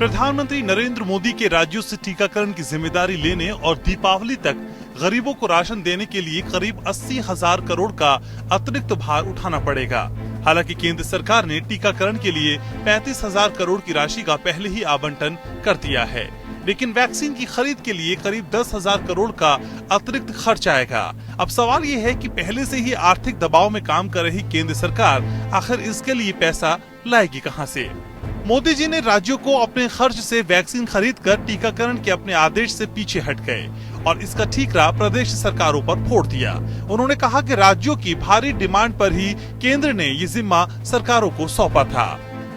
प्रधानमंत्री नरेंद्र मोदी के राज्यों से टीकाकरण की जिम्मेदारी लेने और दीपावली तक गरीबों को राशन देने के लिए करीब 80,000 करोड़ का अतिरिक्त भार उठाना पड़ेगा। हालांकि केंद्र सरकार ने टीकाकरण के लिए 35,000 करोड़ की राशि का पहले ही आवंटन कर दिया है, लेकिन वैक्सीन की खरीद के लिए करीब 10,000 करोड़ का अतिरिक्त खर्च आएगा। अब सवाल ये है कि पहले से ही आर्थिक दबाव में काम कर रही केंद्र सरकार आखिर इसके लिए पैसा लाएगी कहां से? मोदी जी ने राज्यों को अपने खर्च से वैक्सीन खरीदकर टीकाकरण के अपने आदेश से पीछे हट गए और इसका ठीकरा प्रदेश सरकारों पर फोड़ दिया। उन्होंने कहा कि राज्यों की भारी डिमांड पर ही केंद्र ने ये जिम्मा सरकारों को सौंपा था।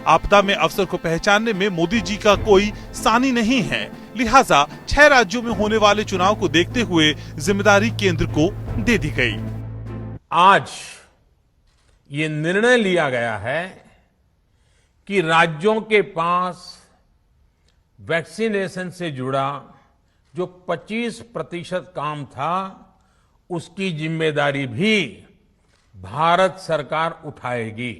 आपदा में अवसर को पहचानने में मोदी जी का कोई सानी नहीं है, लिहाजा 6 राज्यों में होने वाले चुनाव को देखते हुए जिम्मेदारी केंद्र को दे दी गई। आज ये निर्णय लिया गया है कि राज्यों के पास वैक्सीनेशन से जुड़ा जो 25% काम था, उसकी जिम्मेदारी भी भारत सरकार उठाएगी।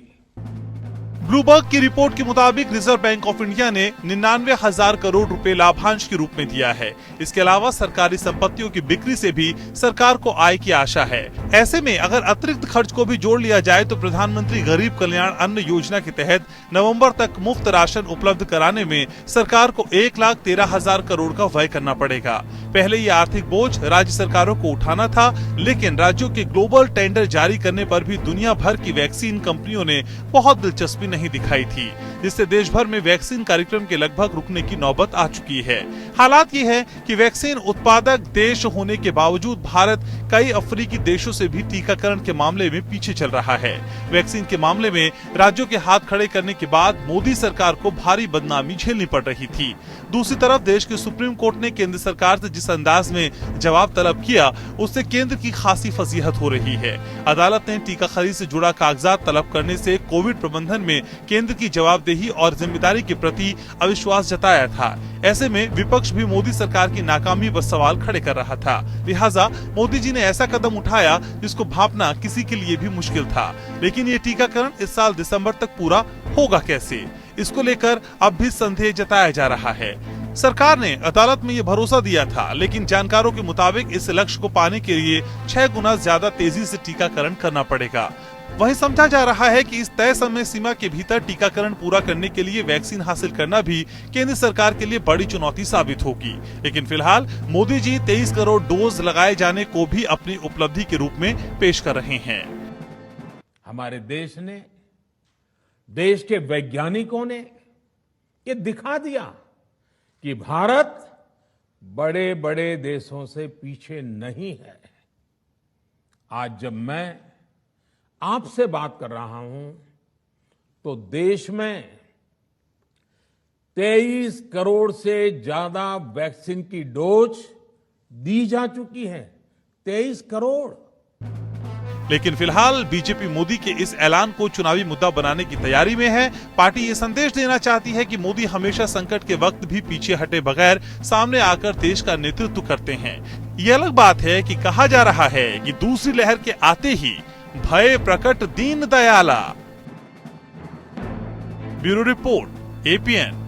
ब्लूमबर्ग की रिपोर्ट के मुताबिक रिजर्व बैंक ऑफ इंडिया ने 99,000 करोड़ रुपए लाभांश के रूप में दिया है। इसके अलावा सरकारी संपत्तियों की बिक्री से भी सरकार को आय की आशा है। ऐसे में अगर अतिरिक्त खर्च को भी जोड़ लिया जाए तो प्रधानमंत्री गरीब कल्याण अन्न योजना के तहत नवंबर तक मुफ्त राशन उपलब्ध कराने में सरकार को 1,13,000 करोड़ का व्यय करना पड़ेगा। पहले ये आर्थिक बोझ राज्य सरकारों को उठाना था, लेकिन राज्यों के ग्लोबल टेंडर जारी करने पर भी दुनिया भर की वैक्सीन कंपनियों ने बहुत दिलचस्पी नहीं दिखाई थी, जिससे देश भर में वैक्सीन कार्यक्रम के लगभग रुकने की नौबत आ चुकी है। हालात ये है कि वैक्सीन उत्पादक देश होने के बावजूद भारत कई अफ्रीकी देशों से भी टीकाकरण के मामले में पीछे चल रहा है। वैक्सीन के मामले में राज्यों के हाथ खड़े करने के बाद मोदी सरकार को भारी बदनामी झेलनी पड़ रही थी। दूसरी तरफ देश के सुप्रीम कोर्ट ने केंद्र सरकार से जिस अंदाज में जवाब तलब किया, उससे केंद्र की खासी फजीहत हो रही है। अदालत ने टीका खरीद से जुड़ा कागजात तलब करने से कोविड प्रबंधन में केंद्र की जवाबदेही और जिम्मेदारी के प्रति अविश्वास जताया था। ऐसे में विपक्ष भी मोदी सरकार की नाकामी पर सवाल खड़े कर रहा था। लिहाजा मोदी जी ने ऐसा कदम उठाया जिसको भांपना किसी के लिए भी मुश्किल था। लेकिन ये टीकाकरण इस साल दिसंबर तक पूरा होगा कैसे, इसको लेकर अब भी संदेह जताया जा रहा है। सरकार ने अदालत में ये भरोसा दिया था, लेकिन जानकारों के मुताबिक इस लक्ष्य को पाने के लिए 6 गुना ज्यादा तेजी से टीकाकरण करना पड़ेगा। वहीं समझा जा रहा है कि इस तय समय सीमा के भीतर टीकाकरण पूरा करने के लिए वैक्सीन हासिल करना भी केंद्र सरकार के लिए बड़ी चुनौती साबित होगी। लेकिन फिलहाल मोदी जी 23 करोड़ डोज लगाए जाने को भी अपनी उपलब्धि के रूप में पेश कर रहे हैं। हमारे देश ने, देश के वैज्ञानिकों ने ये दिखा दिया कि भारत बड़े बड़े देशों से पीछे नहीं है। आज जब मैं आपसे बात कर रहा हूं तो देश में 23 करोड़ से ज्यादा वैक्सीन की डोज दी जा चुकी है। 23 करोड़। लेकिन फिलहाल बीजेपी मोदी के इस ऐलान को चुनावी मुद्दा बनाने की तैयारी में है। पार्टी ये संदेश देना चाहती है कि मोदी हमेशा संकट के वक्त भी पीछे हटे बगैर सामने आकर देश का नेतृत्व करते हैं। ये अलग बात है कि कहा जा रहा है कि दूसरी लहर के आते ही भय प्रकट दीन दयाला। Bureau report, APN।